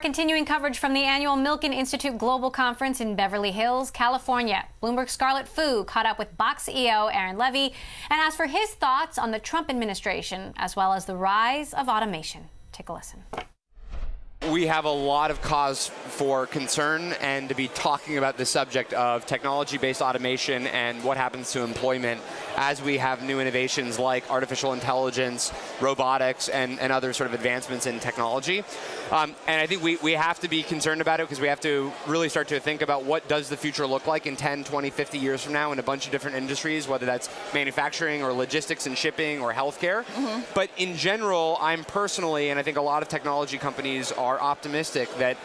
Continuing coverage from the annual Milken Institute Global Conference in Beverly Hills, California. Bloomberg's Scarlett Fu caught up with Box CEO Aaron Levie and asked for his thoughts on the Trump administration, as well as the rise of automation. Take a listen. We have a lot of cause for concern and to be talking about the subject of technology-based automation and what happens to employment as we have new innovations like artificial intelligence, robotics, and other sort of advancements in technology. And I think we have to be concerned about it because we have to really start to think about what does the future look like in 10, 20, 50 years from now in a bunch of different industries, whether that's manufacturing or logistics and shipping or healthcare. But in general, I'm personally, and I think a lot of technology companies are optimistic that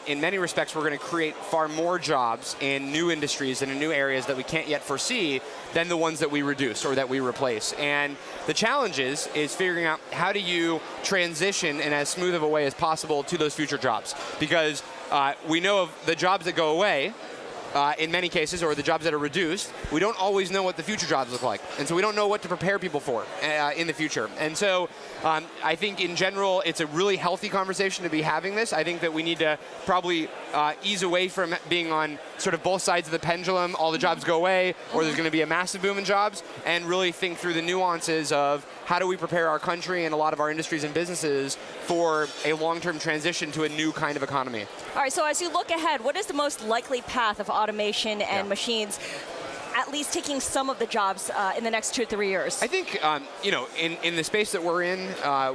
in many respects we're going to create far more jobs in new industries and in new areas that we can't yet foresee than the ones that we reduce or that we replace. And the challenge is figuring out how do you transition in as smooth of a way as possible to those future jobs. Because we know of the jobs that go away, in many cases, or the jobs that are reduced, we don't always know what the future jobs look like. And so we don't know what to prepare people for in the future. And so I think in general, it's a really healthy conversation to be having this. I think that we need to probably ease away from being on sort of both sides of the pendulum, all the jobs go away, or there's going to be a massive boom in jobs, and really think through the nuances of how do we prepare our country and a lot of our industries and businesses for a long-term transition to a new kind of economy. All right, so as you look ahead, what is the most likely path of automation and machines at least taking some of the jobs in the next 2 to 3 years? I think, in the space that we're in,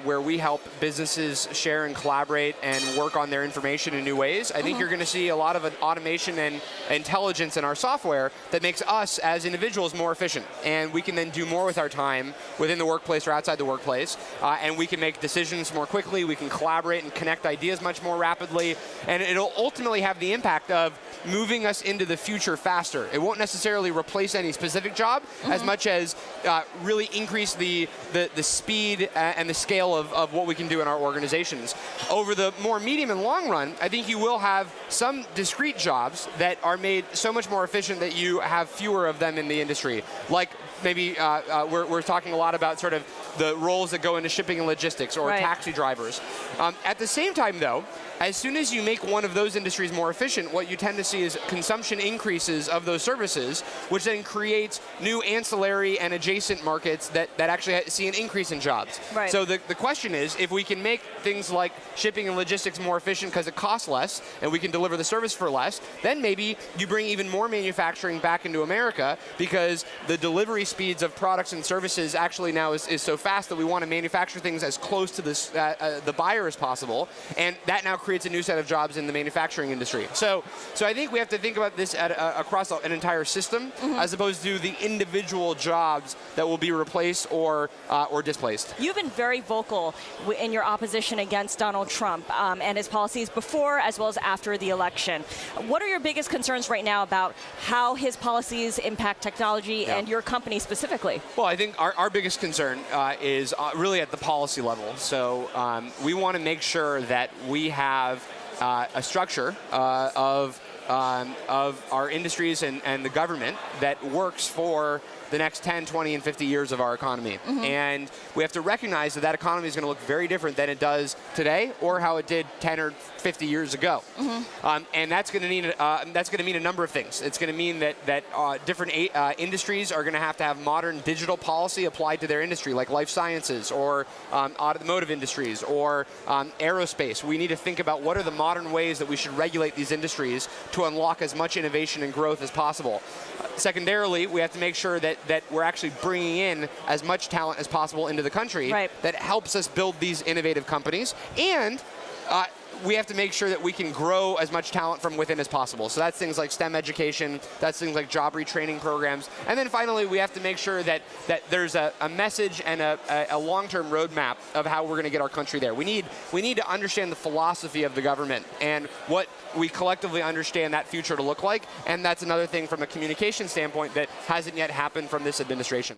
where we help businesses share and collaborate and work on their information in new ways, I think you're going to see a lot of automation and intelligence in our software that makes us as individuals more efficient. And we can then do more with our time within the workplace or outside the workplace. And we can make decisions more quickly. We can collaborate and connect ideas much more rapidly. And it'll ultimately have the impact of moving us into the future faster. It won't necessarily replace any specific job as much as really increase the speed and the scale of what we can do in our organizations. Over the more medium and long run, I think you will have some discrete jobs that are made so much more efficient that you have fewer of them in the industry. Like maybe we're talking a lot about sort of the roles that go into shipping and logistics or taxi drivers. At the same time, though, as soon as you make one of those industries more efficient, what you tend to see is consumption increases of those services, which then creates new ancillary and adjacent markets that actually see an increase in jobs. Right. So the question is, if we can make things like shipping and logistics more efficient because it costs less and we can deliver the service for less, then maybe you bring even more manufacturing back into America because the delivery speeds of products and services actually now is so fast that we want to manufacture things as close to this, the buyer as possible, and that now creates a new set of jobs in the manufacturing industry. So I think we have to think about this across an entire system as opposed to the individual jobs that will be replaced or displaced. You've been very vocal in your opposition against Donald Trump and his policies before as well as after the election. What are your biggest concerns right now about how his policies impact technology and your company specifically? Well, I think our biggest concern is really at the policy level. So we want to make sure that we have a structure of our industries and the government that works for the next 10, 20, and 50 years of our economy. And we have to recognize that economy is going to look very different than it does today or how it did 10 or 50 years ago. And that's going to mean a number of things. It's going to mean that different industries are going to have modern digital policy applied to their industry, like life sciences or automotive industries or aerospace. We need to think about what are the modern ways that we should regulate these industries to unlock as much innovation and growth as possible. Secondarily, we have to make sure that we're actually bringing in as much talent as possible into the country that helps us build these innovative companies. And we have to make sure that we can grow as much talent from within as possible. So that's things like STEM education, that's things like job retraining programs. And then finally, we have to make sure that there's a message and a long-term roadmap of how we're going to get our country there. We need to understand the philosophy of the government and what we collectively understand that future to look like. And that's another thing from a communication standpoint that hasn't yet happened from this administration.